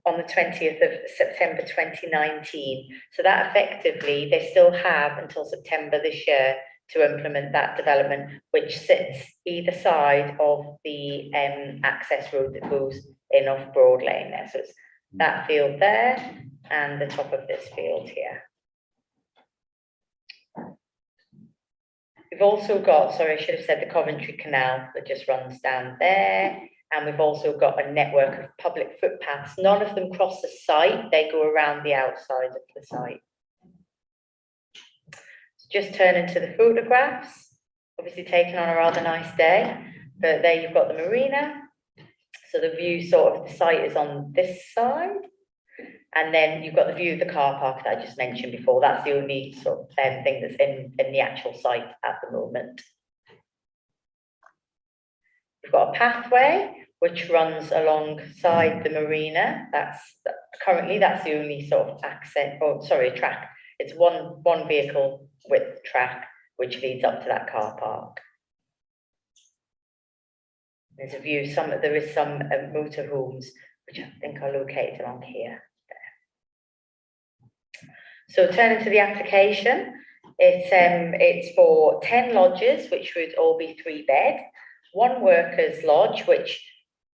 on the 20th of September 2019. So that effectively, they still have until September this year to implement that development, which sits either side of the access road that goes in off Broad Lane there. So it's that field there and the top of this field here. We've also got, sorry, I should have said the Coventry Canal that just runs down there. And we've also got a network of public footpaths. None of them cross the site, they go around the outside of the site. Just turn into the photographs, obviously taken on a rather nice day, but there you've got the marina. So the view sort of the site is on this side. And then you've got the view of the car park that I just mentioned before. That's the only sort of thing that's in the actual site at the moment. We've got a pathway which runs alongside the marina. Currently that's the only sort of access, oh sorry, track. It's one vehicle width track which leads up to that car park. There's a view, there is some motorhomes which I think are located along here. So turning to the application, it's for 10 lodges, which would all be 3-bed, 1 workers' lodge, which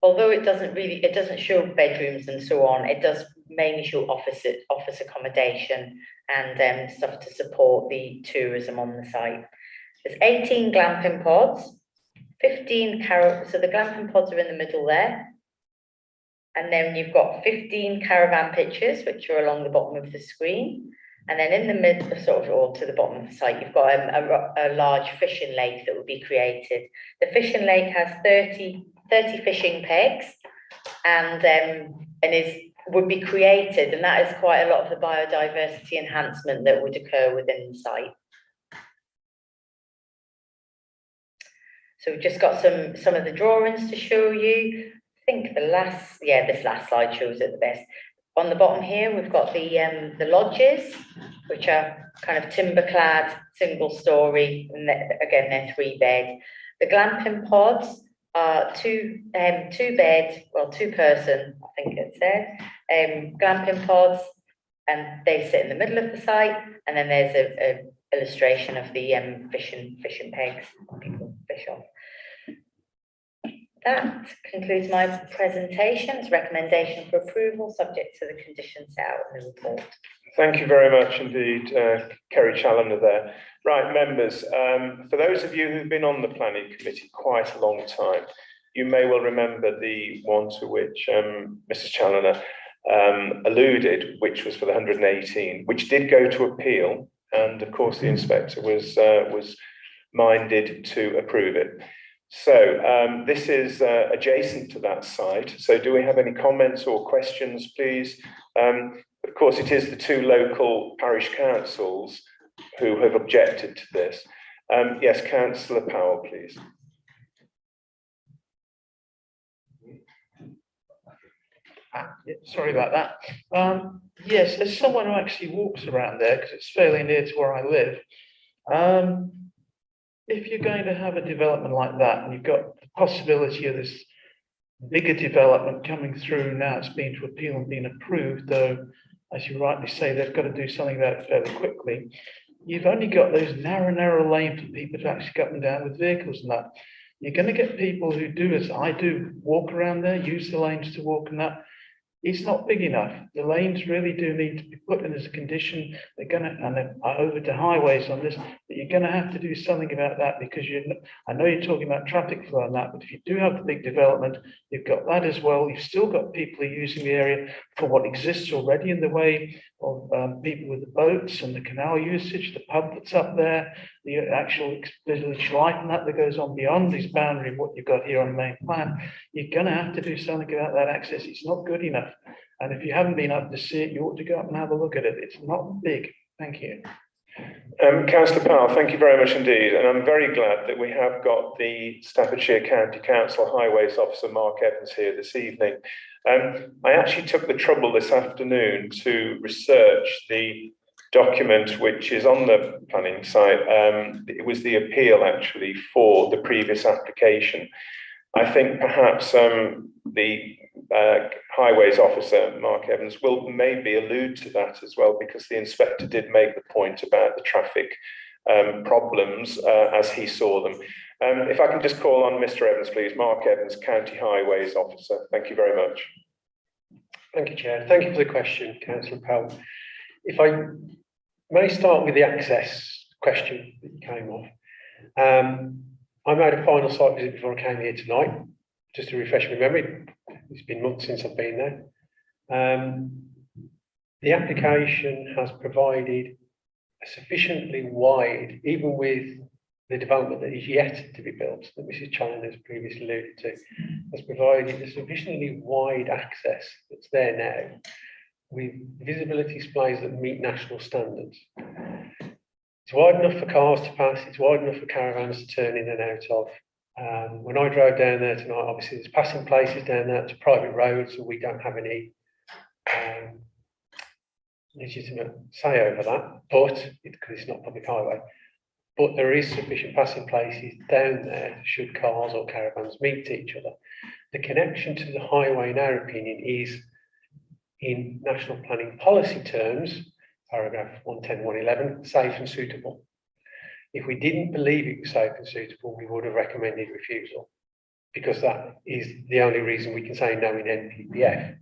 although it doesn't show bedrooms and so on, it does mainly show office accommodation and stuff to support the tourism on the site. There's 18 glamping pods, 15 so the glamping pods are in the middle there. And then you've got 15 caravan pitches, which are along the bottom of the screen. And then in the middle, sort of, or to the bottom of the site, you've got a large fishing lake that will be created. The fishing lake has 30 fishing pegs and would be created, and that is quite a lot of the biodiversity enhancement that would occur within the site. So we've just got some of the drawings to show you. I think this last slide shows it the best. On the bottom here, we've got the lodges, which are kind of timber-clad, single-story, and again, they're 3-bed. The glamping pods are 2-bed, well, 2-person, I think it says, glamping pods, and they sit in the middle of the site, and then there's a illustration of the fishing pegs, people fish off. That concludes my presentation. It's recommendation for approval, subject to the conditions set out in the report. Thank you very much indeed, Kerry Challoner there. Right, members, for those of you who've been on the planning committee quite a long time, you may well remember the one to which Mrs. Challoner alluded, which was for the 118, which did go to appeal, and of course the inspector was minded to approve it. So this is adjacent to that site. So do we have any comments or questions, please? Of course, it is the 2 local parish councils who have objected to this. Yes, Councillor Powell, please. Sorry about that. Yes, as someone who actually walks around there, because it's fairly near to where I live, if you're going to have a development like that, and you've got the possibility of this bigger development coming through, now it's been to appeal and been approved, though, as you rightly say, they've got to do something about it fairly quickly. You've only got those narrow lanes for people to actually get up and down with vehicles and that. You're going to get people who do, as I do, walk around there, use the lanes to walk and that. It's not big enough. The lanes really do need to be put in as a condition. They're going to, and they're over to highways on this, but you're going to have to do something about that, because I know you're talking about traffic flow and that, but if you do have the big development, you've got that as well. You've still got people who are using the area for what exists already in the way of people with the boats and the canal usage, the pub that's up there, the actual village life and that goes on beyond this boundary of what you've got here on the main plan. You're going to have to do something about that access. It's not good enough. And if you haven't been up to see it, you ought to go up and have a look at it. It's not big. Thank you. Councillor Powell, thank you very much indeed. And I'm very glad that we have got the Staffordshire County Council Highways Officer, Mark Evans, here this evening. I actually took the trouble this afternoon to research the document which is on the planning site. It was the appeal actually for the previous application. I think perhaps the highways officer, Mark Evans, will maybe allude to that as well, because the inspector did make the point about the traffic problems as he saw them. If I can just call on Mr. Evans, please. Mark Evans, County Highways Officer. Thank you very much. Thank you, Chair. Thank you for the question, Councillor Powell. If I may start with the access question that came off. I made a final site visit before I came here tonight, just to refresh my memory. It's been months since I've been there. The application has provided a sufficiently wide, even with the development that is yet to be built, that Mrs. Challen has previously alluded to, has provided a sufficiently wide access that's there now, with visibility displays that meet national standards. It's wide enough for cars to pass, it's wide enough for caravans to turn in and out of. When I drove down there tonight, obviously there's passing places down there, it's a private road, so we don't have any legitimate say over that, but because it's not public highway. But there is sufficient passing places down there should cars or caravans meet each other. The connection to the highway, in our opinion, is in national planning policy terms, paragraph 110, 111, safe and suitable. If we didn't believe it was safe and suitable, we would have recommended refusal, because that is the only reason we can say no in NPPF.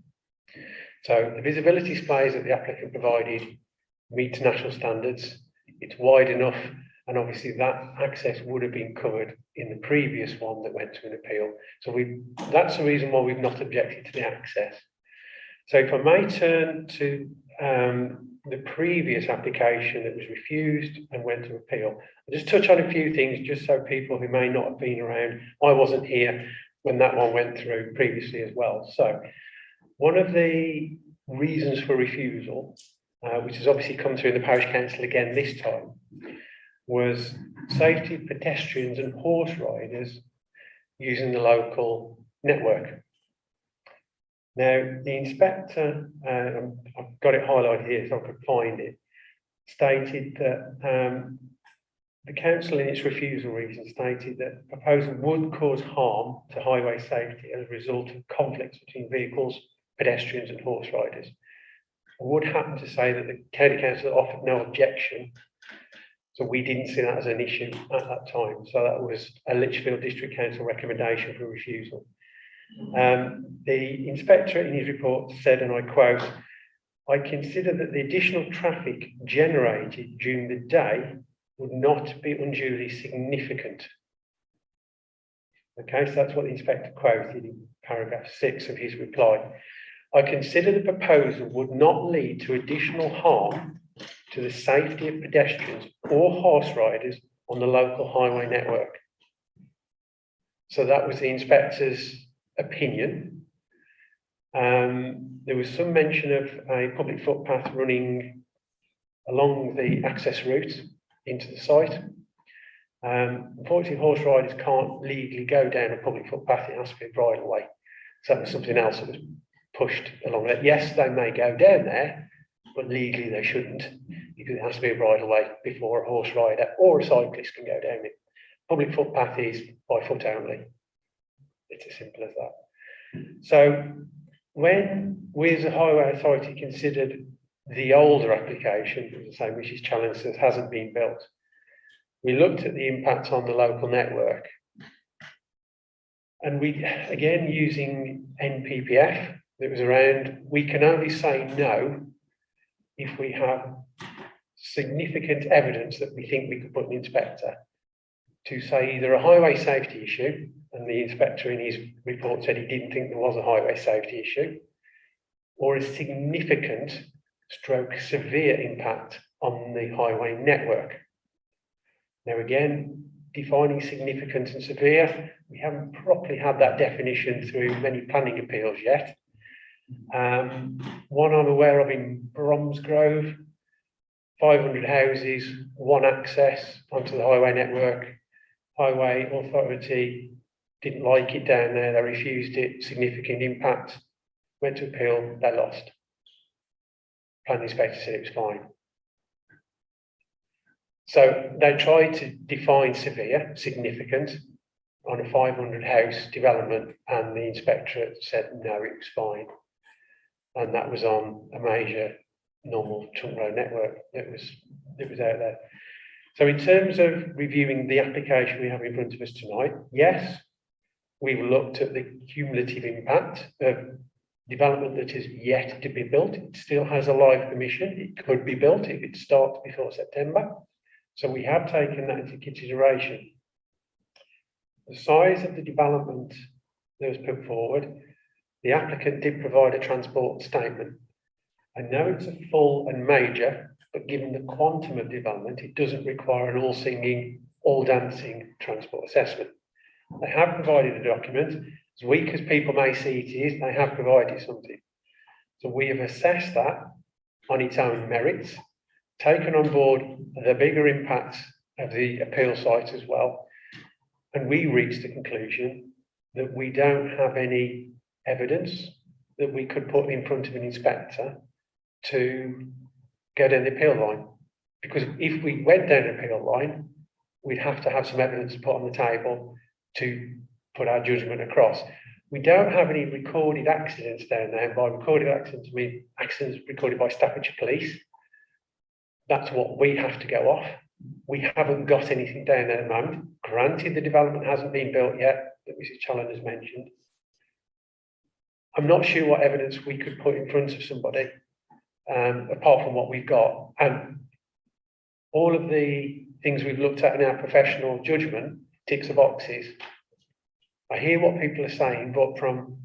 So the visibility displays that the applicant provided meet national standards. It's wide enough, and obviously that access would have been covered in the previous one that went to an appeal. So that's the reason why we've not objected to the access. So if I may turn to the previous application that was refused and went to appeal. I'll just touch on a few things just so people who may not have been around, I wasn't here when that one went through previously as well. So one of the reasons for refusal, which has obviously come through in the parish council again this time, was safety of pedestrians and horse riders using the local network. Now, the inspector, I've got it highlighted here so I could find it, stated that the council in its refusal reason stated that the proposal would cause harm to highway safety as a result of conflicts between vehicles, pedestrians and horse riders. I would happen to say that the county council offered no objection, so we didn't see that as an issue at that time. So that was a Lichfield District Council recommendation for refusal. The inspector in his report said, and I quote, "I consider that the additional traffic generated during the day would not be unduly significant." Okay, so that's what the inspector quoted in paragraph 6 of his reply. "I consider the proposal would not lead to additional harm to the safety of pedestrians or horse riders on the local highway network." So that was the inspector's opinion. There was some mention of a public footpath running along the access route into the site. Unfortunately, horse riders can't legally go down a public footpath, it has to be a bridleway. So that was something else that was pushed along that. Yes, they may go down there, but legally they shouldn't, because it has to be a bridleway before a horse rider or a cyclist can go down it. Public footpath is by foot only. It's as simple as that. So when we as a highway authority considered the older application, as I say, Mrs. Challen says hasn't been built, we looked at the impact on the local network. And we, again, using NPPF that was around, we can only say no if we have significant evidence that we think we could put an inspector to say either a highway safety issue, and the inspector in his report said he didn't think there was a highway safety issue, or a significant stroke severe impact on the highway network. Now again, defining significant and severe, we haven't properly had that definition through many planning appeals yet. One I'm aware of in Bromsgrove, 500 houses, one access onto the highway network. Highway authority didn't like it down there, they refused it, significant impact, went to appeal, they lost. Planning inspector said it was fine. So they tried to define severe, significant. on a 500 house development, and the inspectorate said no, it was fine. And that was on a major normal trunk road network that was out there. So in terms of reviewing the application we have in front of us tonight, yes, we've looked at the cumulative impact of development that is yet to be built. It still has a live permission. It could be built if it starts before September. So we have taken that into consideration. The size of the development that was put forward, the applicant did provide a transport statement. I know it's a full and major, but given the quantum of development, it doesn't require an all singing, all dancing transport assessment. They have provided a document. As weak as people may see it is, they have provided something. So we have assessed that on its own merits, taken on board the bigger impacts of the appeal site as well. And we reached the conclusion that we don't have any evidence that we could put in front of an inspector to go down the appeal line. Because if we went down the appeal line, we'd have to have some evidence put on the table to put our judgment across. We don't have any recorded accidents down there. By recorded accidents, I mean accidents recorded by Staffordshire Police. That's what we have to go off. We haven't got anything down there at the moment. Granted, the development hasn't been built yet, that Mrs. Challen has mentioned. I'm not sure what evidence we could put in front of somebody, apart from what we've got. And all of the things we've looked at in our professional judgment ticks the boxes. I hear what people are saying, but from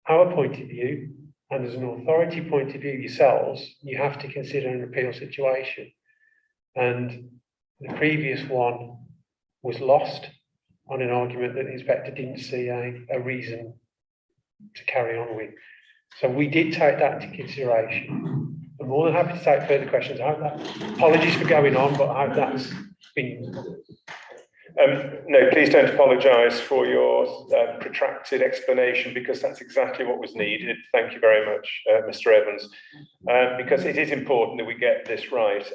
our point of view, and as an authority point of view yourselves, you have to consider an appeal situation. And the previous one was lost on an argument that the inspector didn't see a reason to carry on with. So we did take that into consideration. I'm more than happy to take further questions. I hope that, apologies for going on, but I hope that's been. No, please don't apologise for your protracted explanation, because that's exactly what was needed. Thank you very much, Mr. Evans, because it is important that we get this right.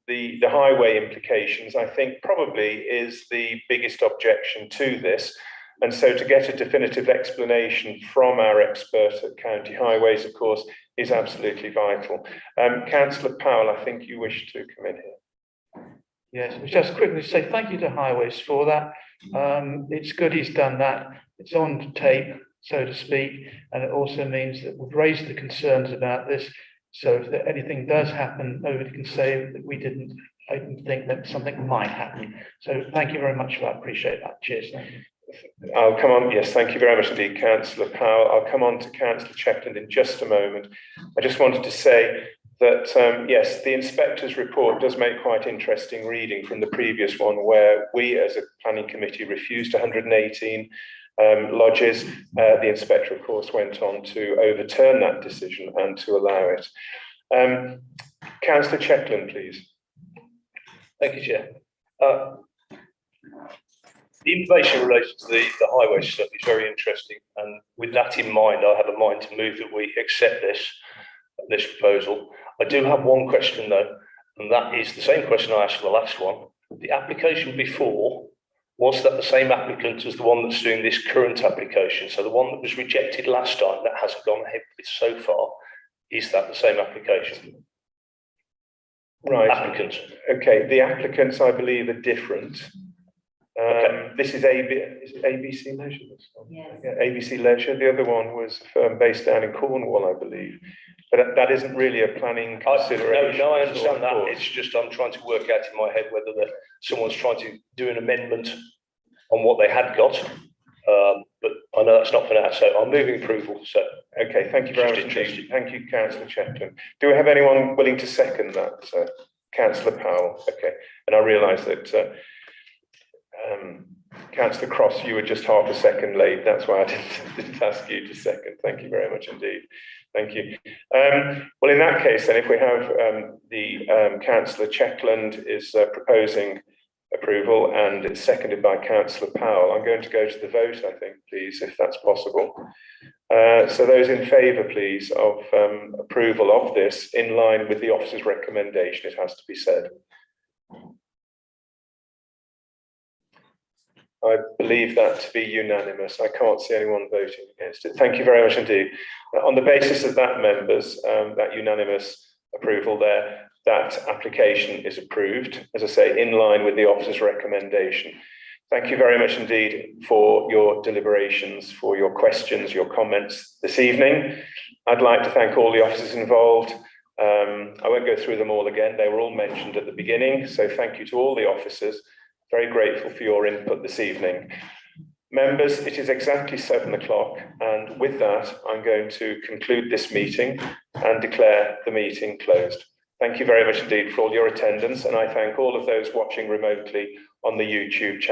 The highway implications, I think, probably is the biggest objection to this. And so to get a definitive explanation from our expert at County Highways, of course, is absolutely vital. Councillor Powell, I think you wish to come in here. Yes, just quickly say thank you to Highways for that. It's good he's done that. It's on tape, so to speak, and it also means that we've raised the concerns about this. So if anything does happen, nobody can say that we didn't think that something might happen. So thank you very much for that. Appreciate that. Cheers. I'll come on. Yes, thank you very much indeed, Councillor Powell. I'll come on to Councillor Checkland in just a moment. I just wanted to say that, yes, the inspector's report does make quite interesting reading from the previous one, where we as a planning committee refused 118 lodges. The inspector, of course, went on to overturn that decision and to allow it. Councillor Checkland, please. Thank you, Chair. The information in relation to the highway stuff is very interesting, and with that in mind, I have a mind to move that we accept this proposal. I do have one question though, and that is the same question I asked for the last one. The application before, was that the same applicant as the one that's doing this current application? So the one that was rejected last time that hasn't gone ahead with so far, is that the same application? Right. Applicants. Okay, the applicants, I believe, are different. This is ABC Leisure. This one. Yes. Yeah, ABC Leisure. The other one was a firm based down in Cornwall, I believe. But that isn't really a planning consideration. No, I understand that. It's just I'm trying to work out in my head whether someone's trying to do an amendment on what they had got. But I know that's not for now, so I'm moving approval. So okay, thank you very much indeed. Thank you, Councillor Checkland. Do we have anyone willing to second that? Councillor Powell. Okay, and I realise that Councillor Cross, you were just half a second late. That's why I didn't ask you to second. Thank you very much indeed. Thank you. Well, in that case, then, if we have the Councillor Checkland is proposing approval and it's seconded by Councillor Powell, I'm going to go to the vote, I think, please, if that's possible. So those in favour, please, of approval of this in line with the officer's recommendation, it has to be said. I believe that to be unanimous. I can't see anyone voting against it. Thank you very much indeed. On the basis of that, members, that unanimous approval there, that application is approved, as I say, in line with the officer's recommendation. Thank you very much indeed for your deliberations, for your questions, your comments this evening. I'd like to thank all the officers involved. I won't go through them all again. They were all mentioned at the beginning. So thank you to all the officers. Very grateful for your input this evening. Members, it is exactly 7 o'clock. And with that, I'm going to conclude this meeting and declare the meeting closed. Thank you very much indeed for all your attendance. And I thank all of those watching remotely on the YouTube channel.